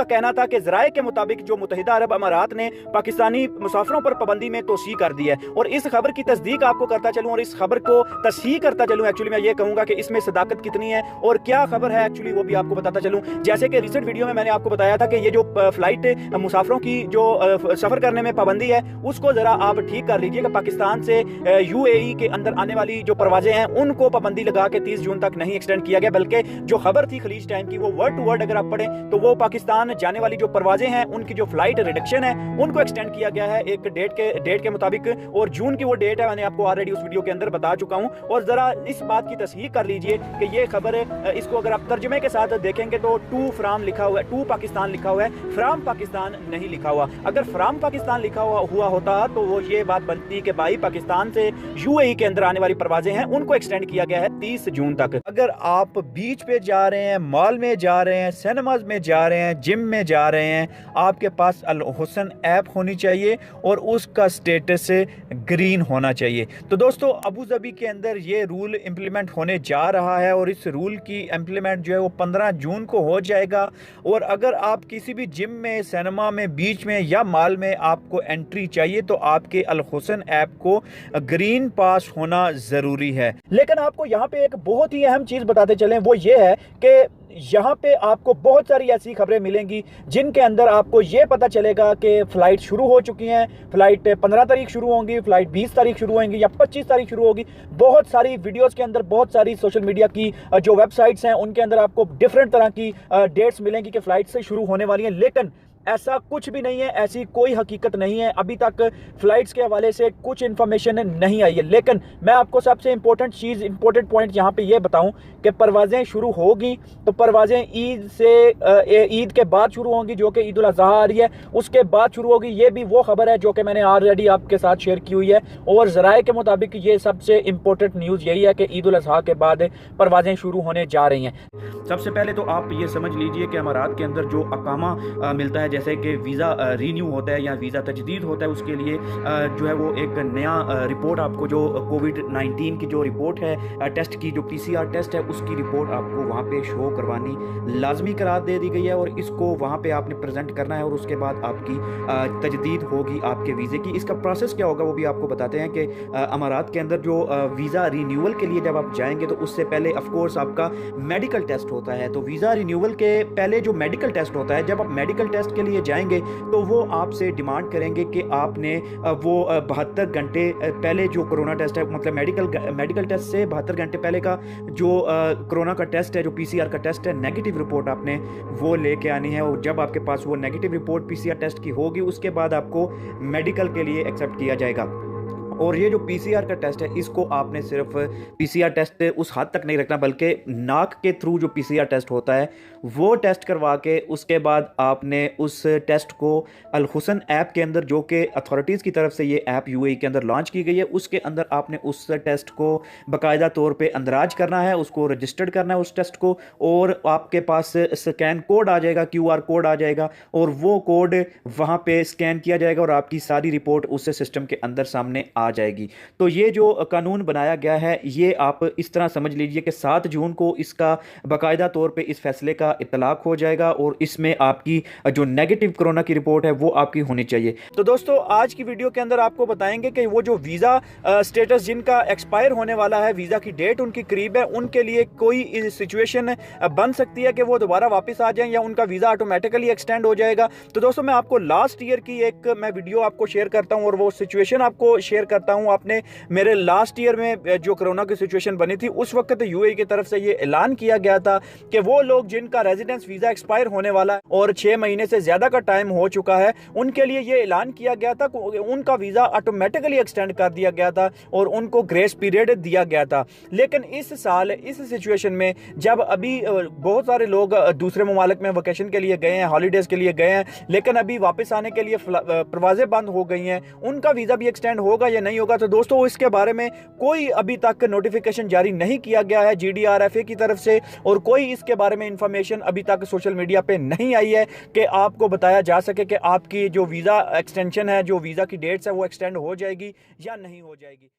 कहना था कि ज़राए के मुताबिक जो मुत्तहिदा अरब अमारात ने पाकिस्तानी मुसाफिरों पर पाबंदी में तोसी कर दी है। और इस खबर की तस्दीक आपको करता चलूँ और इस खबर को तस्हीह करता चलूँ, एक्चुअली मैं ये कहूँगा कि इसमें सदाकत कितनी है और क्या खबर है एक्चुअली वो भी आपको बताता चलूँ। जैसे कि रिसेंट वीडियो में मैंने आपको बताया था कि ये जो फ्लाइट मुसाफिरों की जो सफ़र करने में पाबंदी है उसको ज़रा आप ठीक कर लीजिएगा। पाकिस्तान से UAE के अंदर आने वाली जो परवाजें हैं उनको पाबंदी लगा के 30 जून तक नहीं एक्सटेंड किया गया, बल्कि जो खबर थी खलीज टाइम की वो वर्ड टू वर्ड अगर आप पढ़ें तो वो पाकिस्तान जाने वाली जो परवाजें हैं उनकी जो फ्लाइट रिडक्शन है उनको एक्सटेंड किया गया है एक डेट के मुताबिक। और जून की वो डेट है, मैंने आपको ऑलरेडी उस वीडियो के अंदर बता चुका हूं। और जरा इस बात की तस्हीह कर लीजिए कि ये खबर, इसको अगर आप तर्जुमे के साथ देखेंगे तो टू फ्राम लिखा हुआ है, टू पाकिस्तान लिखा हुआ है, फ्राम पाकिस्तान नहीं लिखा हुआ। अगर फ्राम पाकिस्तान लिखा हुआ होता तो वो ये बात बनती कि भाई पाकिस्तान से UAE के अंदर आने वाली परवाजें हैं उनको एक्सटेंड किया गया है 30 जून तक। अगर आप बीच पे जा रहे हैं, मॉल में जा रहे हैं, सिनेमाज में जा रहे हैं, जिम में जा रहे हैं, आपके पास अल हुसन ऐप होनी चाहिए और उसका स्टेटस ग्रीन होना चाहिए। तो दोस्तों अबू धाबी के अंदर ये रूल इंप्लीमेंट होने जा रहा है और इस रूल की इंप्लीमेंट जो है वो 15 जून को हो जाएगा। और अगर आप किसी भी जिम में, सिनेमा में, बीच में या मॉल में आपको एंट्री चाहिए तो आपके अल हुसन ऐप को ग्रीन पास होना ज़रूरी है। लेकिन आपको यहाँ पे एक बहुत ही अहम चीज़ बताते चलें, वो ये है कि यहाँ पे आपको बहुत सारी ऐसी खबरें मिलेंगी जिनके अंदर आपको ये पता चलेगा कि फ़्लाइट शुरू हो चुकी हैं, फ़्लाइट 15 तारीख शुरू होंगी, फ़्लाइट 20 तारीख शुरू होंगी या 25 तारीख शुरू होगी। बहुत सारी वीडियोस के अंदर, बहुत सारी सोशल मीडिया की जो वेबसाइट्स हैं उनके अंदर आपको डिफरेंट तरह की डेट्स मिलेंगी कि फ़्लाइट से शुरू होने वाली हैं। लेकिन ऐसा कुछ भी नहीं है, ऐसी कोई हकीकत नहीं है। अभी तक फ़्लाइट्स के हवाले से कुछ इन्फॉर्मेशन नहीं आई है। लेकिन मैं आपको सबसे इंपॉर्टेंट पॉइंट यहाँ पे ये बताऊँ कि परवाज़ें शुरू होगी तो परवाज़ें ईद के बाद शुरू होंगी, जो कि ईद उल अज़हा आ रही है, उसके बाद शुरू होगी। ये भी वो खबर है जो कि मैंने ऑलरेडी आपके साथ शेयर की हुई है। और ज़राए के मुताबिक ये सबसे इंपॉर्टेंट न्यूज़ यही है कि ईद उल अज़हा के बाद परवाज़ें शुरू होने जा रही हैं। सबसे पहले तो आप ये समझ लीजिए कि अमारात के अंदर जो अकामा मिलता है, जैसे कि वीज़ा रीन्यू होता है या वीज़ा तजदीद होता है, उसके लिए जो है वो एक नया रिपोर्ट आपको, जो कोविड-19 की जो रिपोर्ट है, टेस्ट की जो PCR टेस्ट है उसकी रिपोर्ट आपको वहाँ पे शो करवानी लाजमी करार दे दी गई है और इसको वहाँ पे आपने प्रेजेंट करना है और उसके बाद आपकी तजदीद होगी आपके वीज़े की। इसका प्रोसेस क्या होगा वो भी आपको बताते हैं कि अमारात के अंदर जो वीज़ा रिन्यूअल के लिए जब आप जाएंगे तो उससे पहले ऑफकोर्स आपका मेडिकल टेस्ट होता है। तो वीज़ा रिन्यूअल के पहले जो मेडिकल टेस्ट होता है, जब आप मेडिकल टेस्ट के लिए जाएंगे तो वो आपसे डिमांड करेंगे कि आपने वो 72 घंटे पहले जो कोरोना टेस्ट है, मतलब मेडिकल टेस्ट से 72 घंटे पहले का जो कोरोना का टेस्ट है, जो PCR का टेस्ट है, नेगेटिव रिपोर्ट आपने वो लेके आनी है। और जब आपके पास वो नेगेटिव रिपोर्ट PCR टेस्ट की होगी उसके बाद आपको मेडिकल के लिए एक्सेप्ट किया जाएगा। और ये जो PCR का टेस्ट है इसको आपने सिर्फ PCR टेस्ट उस हद तक नहीं रखना, बल्कि नाक के थ्रू जो PCR टेस्ट होता है वो टेस्ट करवा के उसके बाद आपने उस टेस्ट को अल हुसन ऐप के अंदर, जो कि अथॉरिटीज़ की तरफ से ये ऐप UAE के अंदर लॉन्च की गई है, उसके अंदर आपने उस टेस्ट को बाकायदा तौर पे अंदराज करना है, उसको रजिस्टर्ड करना है उस टेस्ट को। और आपके पास स्कैन कोड आ जाएगा, QR कोड आ जाएगा और वो कोड वहाँ पे स्कैन किया जाएगा और आपकी सारी रिपोर्ट उस सिस्टम के अंदर सामने आ जाएगी। तो ये जो कानून बनाया गया है ये आप इस तरह समझ लीजिए कि 7 जून को इसका बाकायदा तौर पे इस फैसले का इतलाक हो जाएगा और इसमें आपकी जो नेगेटिव कोरोना की रिपोर्ट है वो आपकी होनी चाहिए। तो दोस्तों आज की वीडियो के अंदर आपको बताएंगे कि वो जो वीज़ा स्टेटस जिनका एक्सपायर होने वाला है, वीज़ा की डेट उनकी करीब है, उनके लिए कोई सिचुएशन बन सकती है कि वो दोबारा वापस आ जाएं या उनका वीज़ा ऑटोमेटिकली एक्सटेंड हो जाएगा। तो दोस्तों मैं आपको लास्ट ईयर की एक वीडियो आपको शेयर करता हूँ और वो सिचुएशन आपको शेयर करता हूँ। आपने मेरे लास्ट ईयर में जो कोरोना की सिचुएशन बनी थी उस वक्त UAE की तरफ से ये ऐलान किया गया था कि वो लोग जिनका रेजिडेंस वीज़ा एक्सपायर होने वाला है और 6 महीने से ज़्यादा का टाइम हो चुका है उनके लिए ये ऐलान किया गया था, उनका वीज़ा ऑटोमेटिकली एक्सटेंड कर दिया गया था और उनको ग्रेस पीरियड दिया गया था। लेकिन इस साल इस सिचुएशन में जब अभी बहुत सारे लोग दूसरे ममालिक में वेकेशन के लिए गए हैं, हॉलीडेज़ के लिए गए हैं, लेकिन अभी वापस आने के लिए परवाज़ें बंद हो गई हैं, उनका वीज़ा भी एक्सटेंड होगा या नहीं होगा। तो दोस्तों इसके बारे में कोई अभी तक नोटिफिकेशन जारी नहीं किया गया है GDRFA की तरफ से और कोई इसके बारे में इंफॉर्मेशन अभी तक सोशल मीडिया पे नहीं आई है कि आपको बताया जा सके कि आपकी जो वीज़ा एक्सटेंशन है, जो वीज़ा की डेट्स है वो एक्सटेंड हो जाएगी या नहीं हो जाएगी।